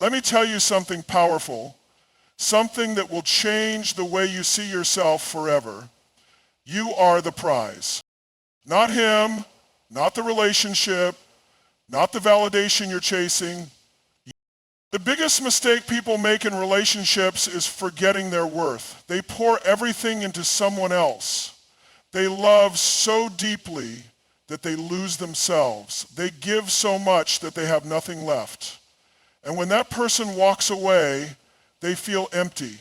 Let me tell you something powerful, something that will change the way you see yourself forever. You are the prize. Not him, not the relationship, not the validation you're chasing. The biggest mistake people make in relationships is forgetting their worth. They pour everything into someone else. They love so deeply that they lose themselves. They give so much that they have nothing left. And when that person walks away, they feel empty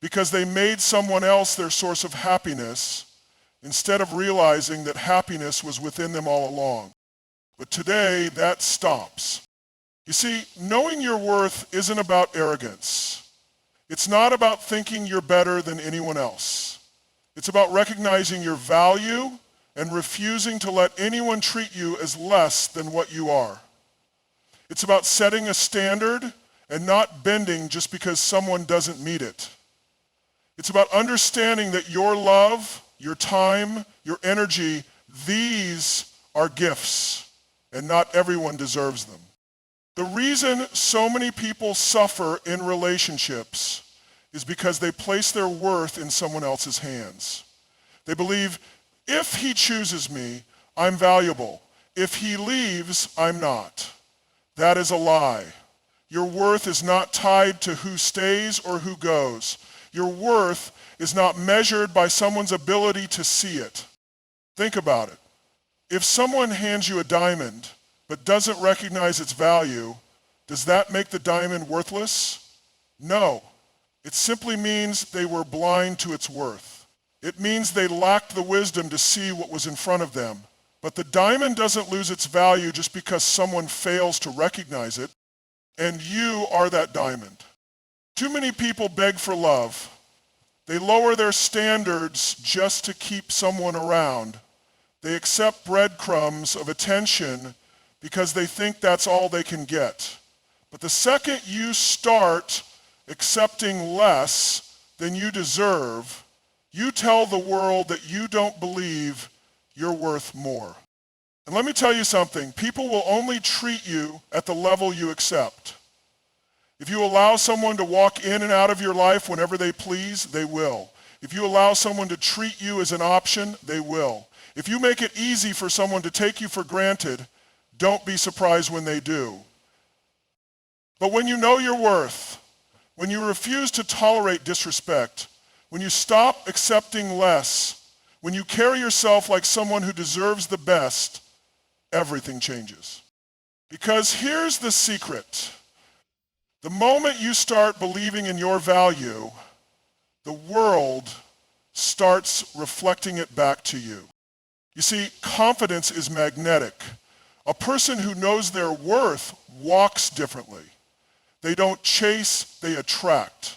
because they made someone else their source of happiness instead of realizing that happiness was within them all along. But today, that stops. You see, knowing your worth isn't about arrogance. It's not about thinking you're better than anyone else. It's about recognizing your value and refusing to let anyone treat you as less than what you are. It's about setting a standard and not bending just because someone doesn't meet it. It's about understanding that your love, your time, your energy, these are gifts, and not everyone deserves them. The reason so many people suffer in relationships is because they place their worth in someone else's hands. They believe, if he chooses me, I'm valuable. If he leaves, I'm not. That is a lie. Your worth is not tied to who stays or who goes. Your worth is not measured by someone's ability to see it. Think about it. If someone hands you a diamond but doesn't recognize its value, does that make the diamond worthless? No. It simply means they were blind to its worth. It means they lacked the wisdom to see what was in front of them. But the diamond doesn't lose its value just because someone fails to recognize it, and you are that diamond. Too many people beg for love. They lower their standards just to keep someone around. They accept breadcrumbs of attention because they think that's all they can get. But the second you start accepting less than you deserve, you tell the world that you don't believe you're worth more. And let me tell you something, people will only treat you at the level you accept. If you allow someone to walk in and out of your life whenever they please, they will. If you allow someone to treat you as an option, they will. If you make it easy for someone to take you for granted, don't be surprised when they do. But when you know your worth, when you refuse to tolerate disrespect, when you stop accepting less, when you carry yourself like someone who deserves the best, everything changes. Because here's the secret. The moment you start believing in your value, the world starts reflecting it back to you. You see, confidence is magnetic. A person who knows their worth walks differently. They don't chase, they attract.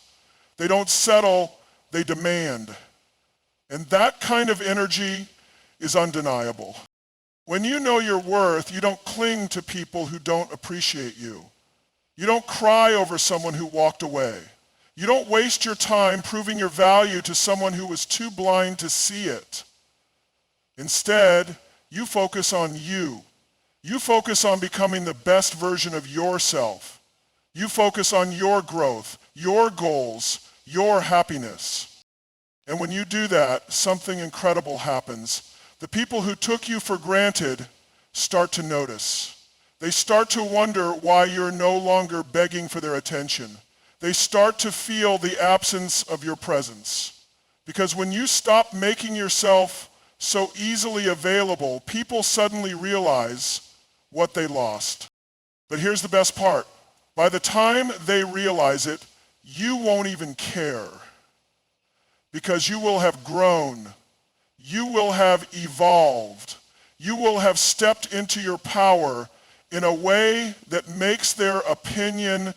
They don't settle, they demand. And that kind of energy is undeniable. When you know your worth, you don't cling to people who don't appreciate you. You don't cry over someone who walked away. You don't waste your time proving your value to someone who was too blind to see it. Instead, you focus on you. You focus on becoming the best version of yourself. You focus on your growth, your goals, your happiness. And when you do that, something incredible happens. The people who took you for granted start to notice. They start to wonder why you're no longer begging for their attention. They start to feel the absence of your presence. Because when you stop making yourself so easily available, people suddenly realize what they lost. But here's the best part. By the time they realize it, you won't even care. Because you will have grown. You will have evolved. You will have stepped into your power in a way that makes their opinion.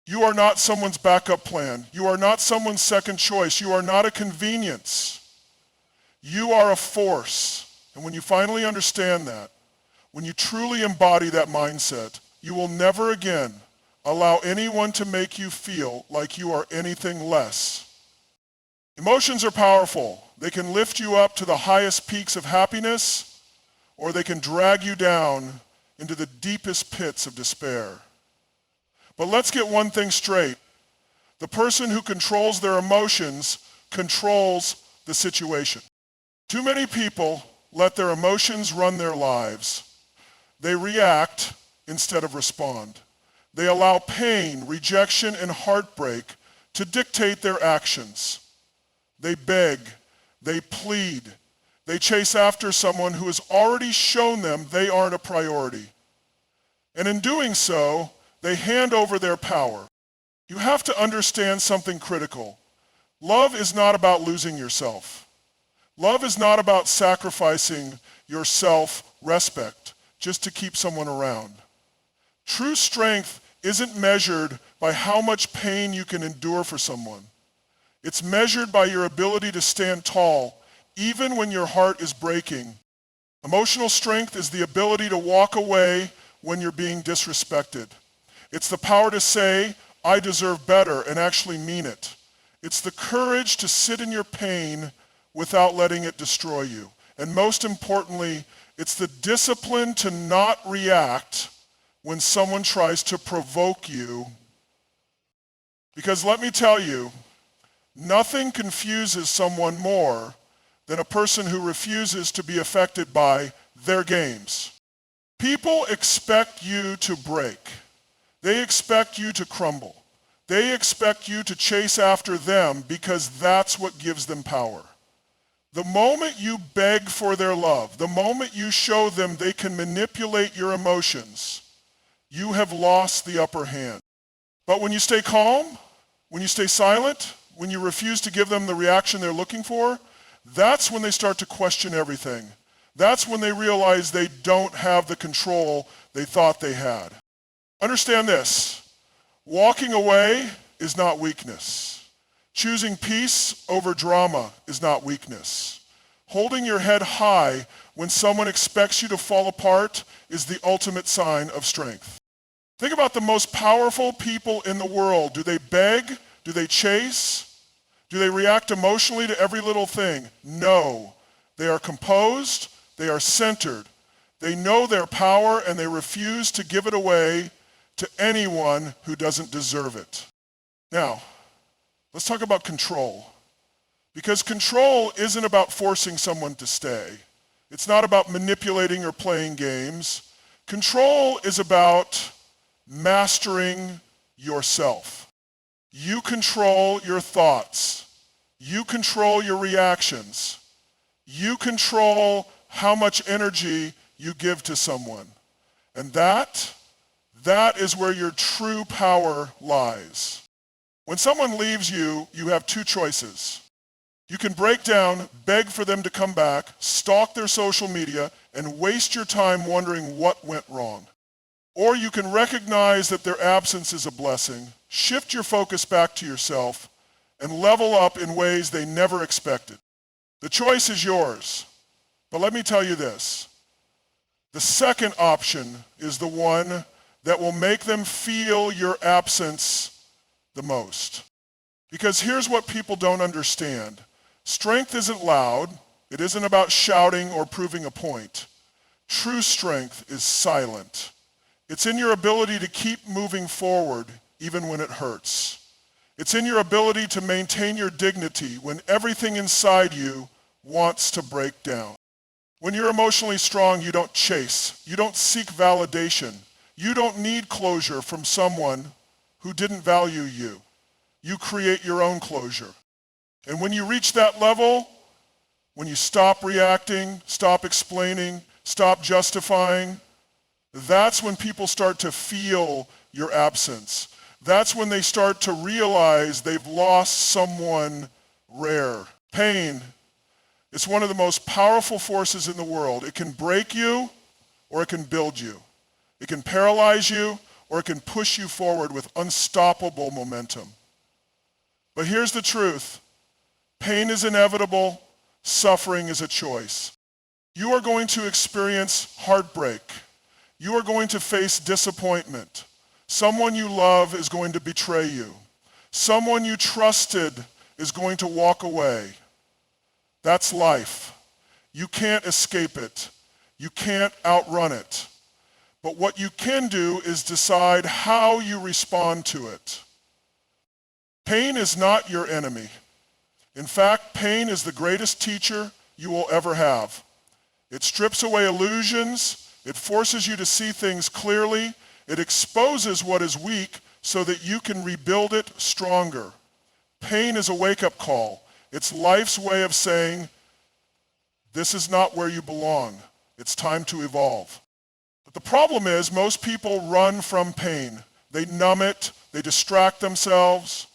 You are not someone's backup plan. You are not someone's second choice. You are not a convenience. You are a force. And when you finally understand that, when you truly embody that mindset, you will never again allow anyone to make you feel like you are anything less. Emotions are powerful. They can lift you up to the highest peaks of happiness, or they can drag you down into the deepest pits of despair. But let's get one thing straight. The person who controls their emotions controls the situation. Too many people let their emotions run their lives. They react instead of respond. They allow pain, rejection, and heartbreak to dictate their actions. They beg, they plead, they chase after someone who has already shown them they aren't a priority. And in doing so, they hand over their power. You have to understand something critical. Love is not about losing yourself. Love is not about sacrificing your self-respect just to keep someone around. True strength isn't measured by how much pain you can endure for someone. It's measured by your ability to stand tall, even when your heart is breaking. Emotional strength is the ability to walk away when you're being disrespected. It's the power to say, I deserve better, and actually mean it. It's the courage to sit in your pain without letting it destroy you. And most importantly, it's the discipline to not react when someone tries to provoke you. Because let me tell you, nothing confuses someone more than a person who refuses to be affected by their games. People expect you to break. They expect you to crumble. They expect you to chase after them because that's what gives them power. The moment you beg for their love, the moment you show them they can manipulate your emotions, you have lost the upper hand. But when you stay calm, when you stay silent, when you refuse to give them the reaction they're looking for, that's when they start to question everything. That's when they realize they don't have the control they thought they had. Understand this. Walking away is not weakness. Choosing peace over drama is not weakness. Holding your head high when someone expects you to fall apart is the ultimate sign of strength. Think about the most powerful people in the world. Do they beg? Do they chase? Do they react emotionally to every little thing? No. They are composed. They are centered. They know their power and they refuse to give it away to anyone who doesn't deserve it. Now, let's talk about control. Because control isn't about forcing someone to stay. It's not about manipulating or playing games. Control is about mastering yourself. You control your thoughts. You control your reactions. You control how much energy you give to someone. And that is where your true power lies. When someone leaves you, you have two choices. You can break down, beg for them to come back, stalk their social media, and waste your time wondering what went wrong. Or you can recognize that their absence is a blessing, shift your focus back to yourself, and level up in ways they never expected. The choice is yours. But let me tell you this. The second option is the one that will make them feel your absence the most. Because here's what people don't understand. Strength isn't loud. It isn't about shouting or proving a point. True strength is silent. It's in your ability to keep moving forward even when it hurts. It's in your ability to maintain your dignity when everything inside you wants to break down. When you're emotionally strong, you don't chase. You don't seek validation. You don't need closure from someone who didn't value you. You create your own closure. And when you reach that level, when you stop reacting, stop explaining, stop justifying, that's when people start to feel your absence. That's when they start to realize they've lost someone rare. Pain is one of the most powerful forces in the world. It can break you or it can build you. It can paralyze you or it can push you forward with unstoppable momentum. But here's the truth. Pain is inevitable. Suffering is a choice. You are going to experience heartbreak. You are going to face disappointment. Someone you love is going to betray you. Someone you trusted is going to walk away. That's life. You can't escape it. You can't outrun it. But what you can do is decide how you respond to it. Pain is not your enemy. In fact, pain is the greatest teacher you will ever have. It strips away illusions. It forces you to see things clearly. It exposes what is weak so that you can rebuild it stronger. Pain is a wake-up call. It's life's way of saying, this is not where you belong. It's time to evolve. But the problem is most people run from pain. They numb it. They distract themselves.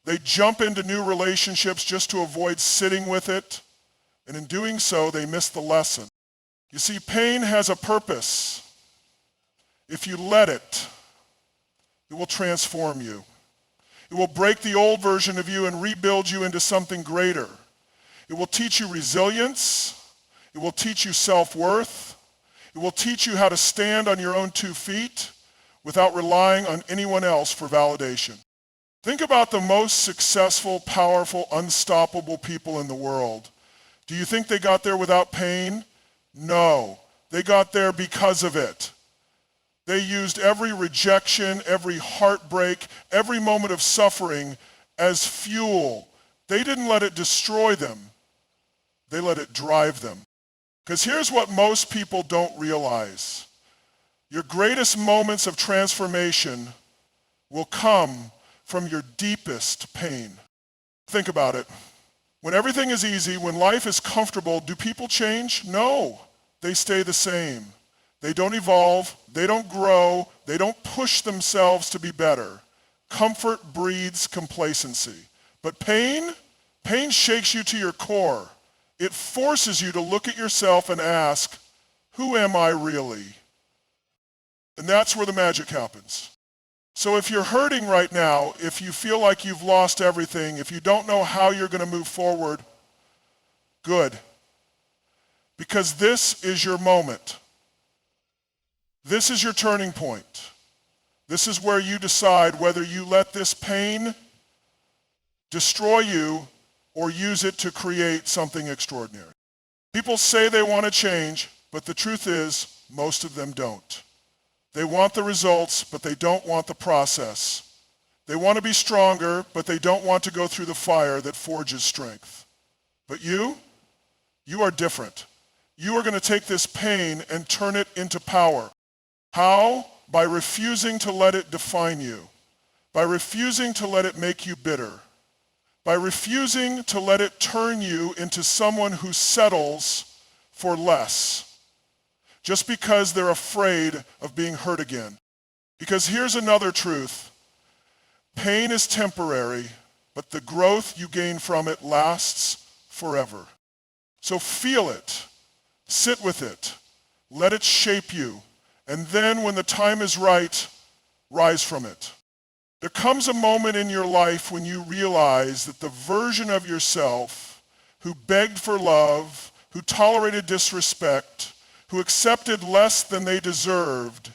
They jump into new relationships just to avoid sitting with it. And in doing so, they miss the lesson. You see, pain has a purpose. If you let it, it will transform you. It will break the old version of you and rebuild you into something greater. It will teach you resilience. It will teach you self-worth. It will teach you how to stand on your own 2 feet without relying on anyone else for validation. Think about the most successful, powerful, unstoppable people in the world. Do you think they got there without pain? No. They got there because of it. They used every rejection, every heartbreak, every moment of suffering as fuel. They didn't let it destroy them. They let it drive them. Because here's what most people don't realize. Your greatest moments of transformation will come from your deepest pain. Think about it. When everything is easy, when life is comfortable, do people change? No, they stay the same. They don't evolve, they don't grow, they don't push themselves to be better. Comfort breeds complacency. But pain shakes you to your core. It forces you to look at yourself and ask, who am I really? And that's where the magic happens. So if you're hurting right now, if you feel like you've lost everything, if you don't know how you're going to move forward, good. Because this is your moment. This is your turning point. This is where you decide whether you let this pain destroy you or use it to create something extraordinary. People say they want to change, but the truth is, most of them don't. They want the results, but they don't want the process. They want to be stronger, but they don't want to go through the fire that forges strength. But you are different. You are going to take this pain and turn it into power. How? By refusing to let it define you. By refusing to let it make you bitter. By refusing to let it turn you into someone who settles for less just because they're afraid of being hurt again. Because here's another truth. Pain is temporary, but the growth you gain from it lasts forever. So feel it, sit with it, let it shape you, and then when the time is right, rise from it. There comes a moment in your life when you realize that the version of yourself who begged for love, who tolerated disrespect, who accepted less than they deserved,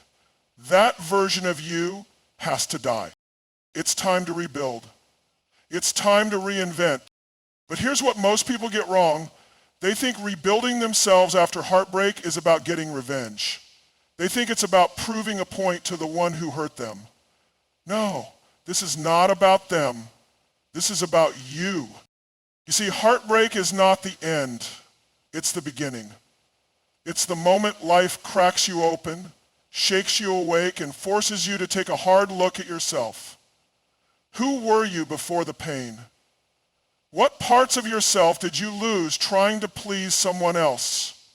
that version of you has to die. It's time to rebuild. It's time to reinvent. But here's what most people get wrong. They think rebuilding themselves after heartbreak is about getting revenge. They think it's about proving a point to the one who hurt them. No, this is not about them. This is about you. You see, heartbreak is not the end. It's the beginning. It's the moment life cracks you open, shakes you awake, and forces you to take a hard look at yourself. Who were you before the pain? What parts of yourself did you lose trying to please someone else?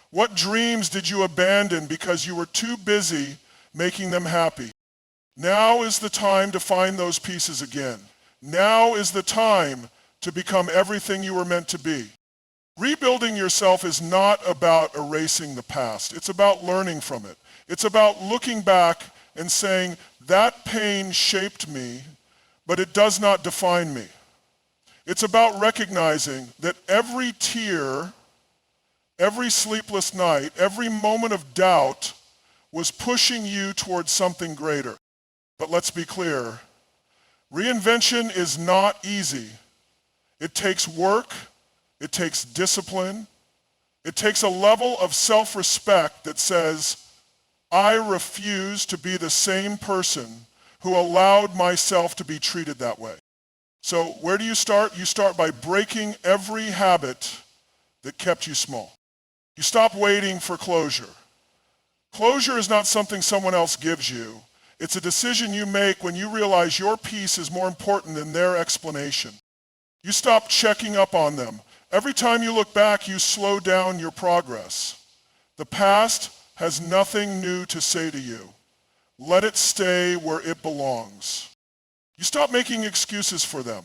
What dreams did you abandon because you were too busy making them happy? Now is the time to find those pieces again. Now is the time to become everything you were meant to be. Rebuilding yourself is not about erasing the past. It's about learning from it. It's about looking back and saying, that pain shaped me, but it does not define me. It's about recognizing that every tear, every sleepless night, every moment of doubt was pushing you towards something greater. But let's be clear, reinvention is not easy. It takes work, it takes discipline, it takes a level of self-respect that says, I refuse to be the same person who allowed myself to be treated that way. So where do you start? You start by breaking every habit that kept you small. You stop waiting for closure. Closure is not something someone else gives you. It's a decision you make when you realize your peace is more important than their explanation. You stop checking up on them. Every time you look back, you slow down your progress. The past has nothing new to say to you. Let it stay where it belongs. You stop making excuses for them.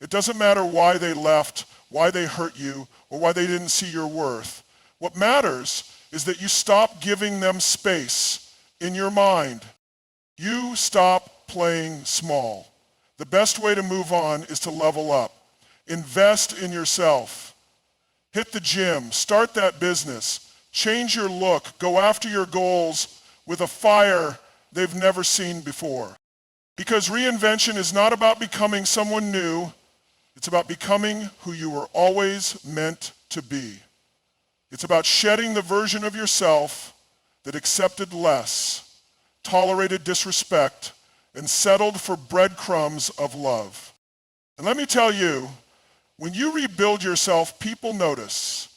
It doesn't matter why they left, why they hurt you, or why they didn't see your worth. What matters is that you stop giving them space in your mind. You stop playing small. The best way to move on is to level up. Invest in yourself. Hit the gym, start that business, change your look, go after your goals with a fire they've never seen before. Because reinvention is not about becoming someone new, it's about becoming who you were always meant to be. It's about shedding the version of yourself that accepted less, tolerated disrespect, and settled for breadcrumbs of love. And let me tell you, when you rebuild yourself, people notice.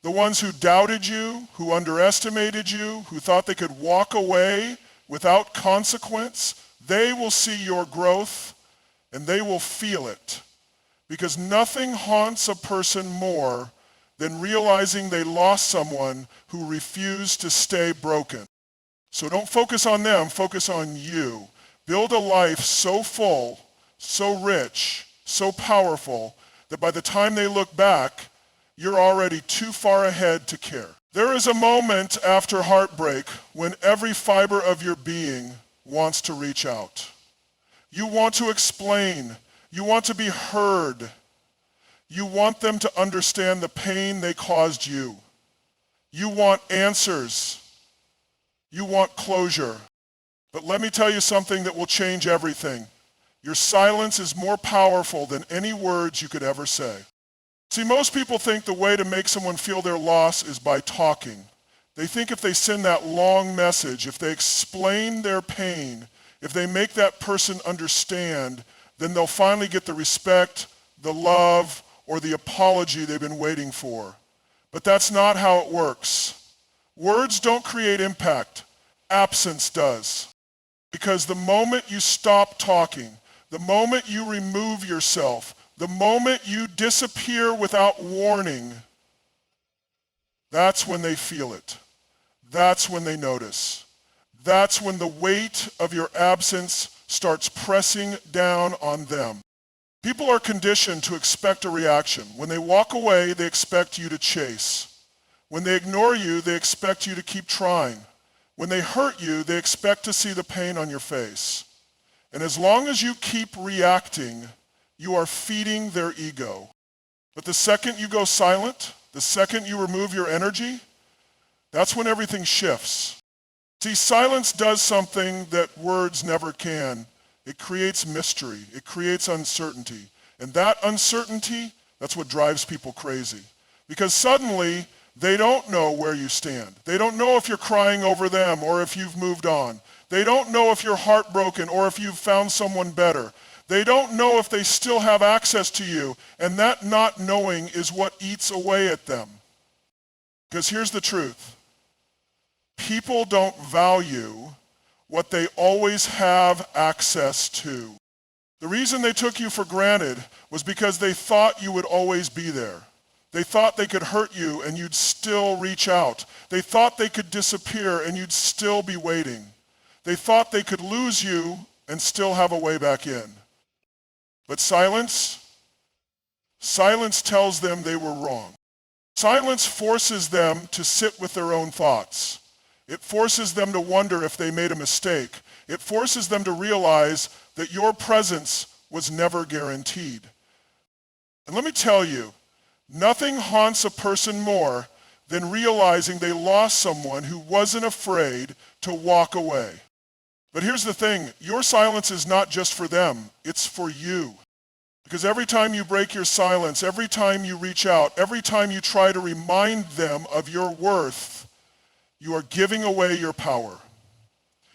The ones who doubted you, who underestimated you, who thought they could walk away without consequence, they will see your growth and they will feel it. Because nothing haunts a person more than realizing they lost someone who refused to stay broken. So don't focus on them, focus on you. Build a life so full, so rich, so powerful, that by the time they look back, you're already too far ahead to care. There is a moment after heartbreak when every fiber of your being wants to reach out. You want to explain. You want to be heard. You want them to understand the pain they caused you. You want answers. You want closure. But let me tell you something that will change everything. Your silence is more powerful than any words you could ever say. See, most people think the way to make someone feel their loss is by talking. They think if they send that long message, if they explain their pain, if they make that person understand, then they'll finally get the respect, the love, or the apology they've been waiting for. But that's not how it works. Words don't create impact. Absence does. Because the moment you stop talking, the moment you remove yourself, the moment you disappear without warning, that's when they feel it. That's when they notice. That's when the weight of your absence starts pressing down on them. People are conditioned to expect a reaction. When they walk away, they expect you to chase. When they ignore you, they expect you to keep trying. When they hurt you, they expect to see the pain on your face. And as long as you keep reacting, you are feeding their ego. But the second you go silent, the second you remove your energy, that's when everything shifts. See, silence does something that words never can. It creates mystery. It creates uncertainty. And that uncertainty, that's what drives people crazy. Because suddenly, they don't know where you stand. They don't know if you're crying over them or if you've moved on. They don't know if you're heartbroken or if you've found someone better. They don't know if they still have access to you. And that not knowing is what eats away at them. Because here's the truth. People don't value what they always have access to. The reason they took you for granted was because they thought you would always be there. They thought they could hurt you and you'd still reach out. They thought they could disappear and you'd still be waiting. They thought they could lose you and still have a way back in. But silence tells them they were wrong. Silence forces them to sit with their own thoughts. It forces them to wonder if they made a mistake. It forces them to realize that your presence was never guaranteed. And let me tell you, nothing haunts a person more than realizing they lost someone who wasn't afraid to walk away. But here's the thing, your silence is not just for them, it's for you. Because every time you break your silence, every time you reach out, every time you try to remind them of your worth, you are giving away your power.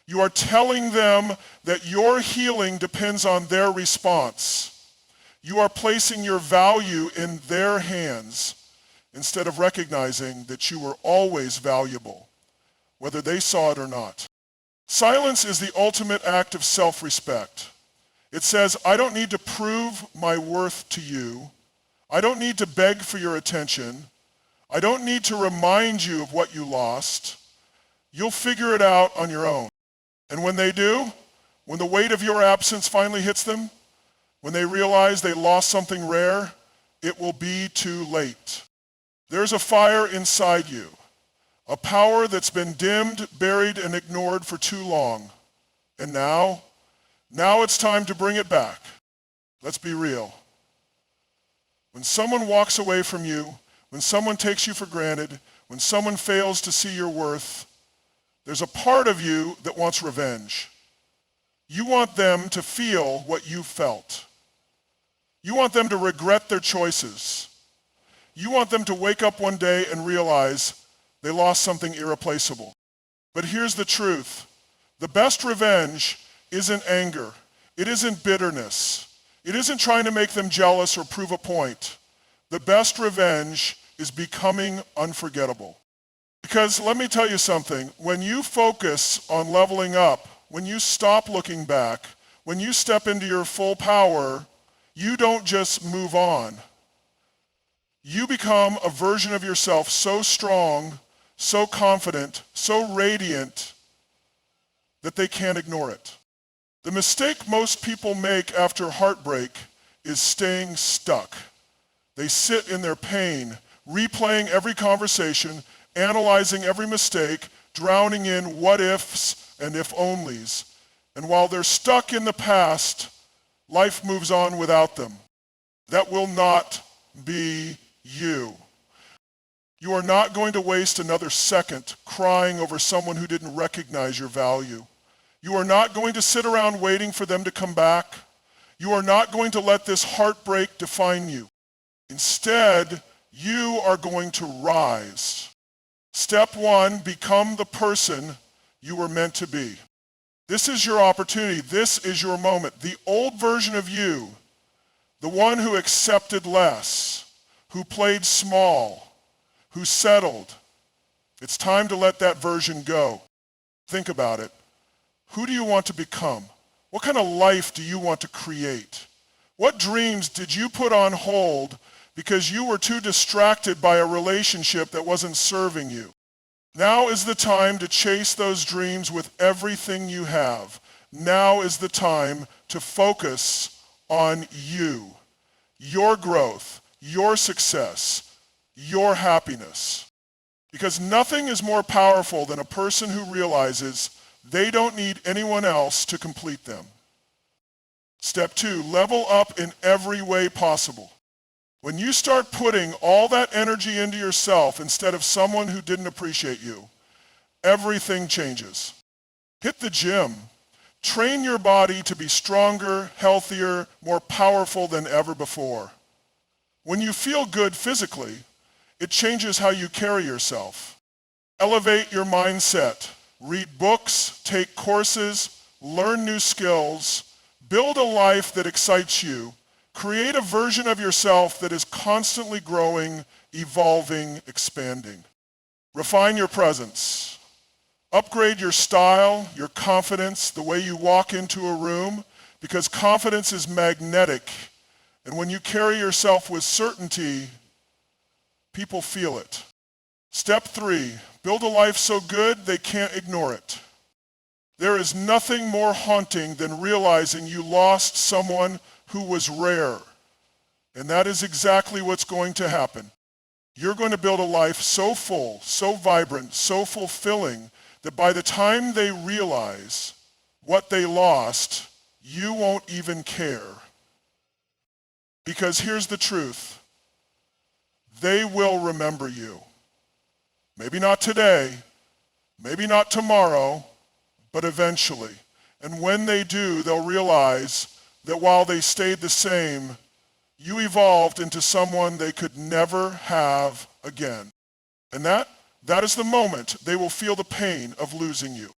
You are telling them that your healing depends on their response. You are placing your value in their hands instead of recognizing that you were always valuable, whether they saw it or not. Silence is the ultimate act of self-respect. It says, I don't need to prove my worth to you. I don't need to beg for your attention. I don't need to remind you of what you lost. You'll figure it out on your own. And when they do, when the weight of your absence finally hits them, when they realize they lost something rare, it will be too late. There's a fire inside you, a power that's been dimmed, buried, and ignored for too long. And now it's time to bring it back. Let's be real. When someone walks away from you, when someone takes you for granted, when someone fails to see your worth, there's a part of you that wants revenge. You want them to feel what you felt. You want them to regret their choices. You want them to wake up one day and realize they lost something irreplaceable. But here's the truth. The best revenge isn't anger. It isn't bitterness. It isn't trying to make them jealous or prove a point. The best revenge is becoming unforgettable. Because let me tell you something, when you focus on leveling up, when you stop looking back, when you step into your full power, you don't just move on. You become a version of yourself so strong, so confident, so radiant that they can't ignore it. The mistake most people make after heartbreak is staying stuck. They sit in their pain, replaying every conversation, analyzing every mistake, drowning in what ifs and if onlys. And while they're stuck in the past, life moves on without them. That will not be you. You are not going to waste another second crying over someone who didn't recognize your value. You are not going to sit around waiting for them to come back. You are not going to let this heartbreak define you. Instead, you are going to rise. Step one, become the person you were meant to be. This is your opportunity. This is your moment. The old version of you, the one who accepted less, who played small, who settled, it's time to let that version go. Think about it. Who do you want to become? What kind of life do you want to create? What dreams did you put on hold because you were too distracted by a relationship that wasn't serving you? Now is the time to chase those dreams with everything you have. Now is the time to focus on you, your growth, your success, your happiness. Because nothing is more powerful than a person who realizes they don't need anyone else to complete them. Step two, level up in every way possible. When you start putting all that energy into yourself instead of someone who didn't appreciate you, everything changes. Hit the gym. Train your body to be stronger, healthier, more powerful than ever before. When you feel good physically, it changes how you carry yourself. Elevate your mindset. Read books, take courses, learn new skills, build a life that excites you. Create a version of yourself that is constantly growing, evolving, expanding. Refine your presence. Upgrade your style, your confidence, the way you walk into a room, because confidence is magnetic. And when you carry yourself with certainty, people feel it. Step three, build a life so good they can't ignore it. There is nothing more haunting than realizing you lost someone who was rare. And that is exactly what's going to happen. You're going to build a life so full, so vibrant, so fulfilling, that by the time they realize what they lost, you won't even care. Because here's the truth. They will remember you. Maybe not today, maybe not tomorrow, but eventually. And when they do, they'll realize that while they stayed the same, you evolved into someone they could never have again. And that is the moment they will feel the pain of losing you.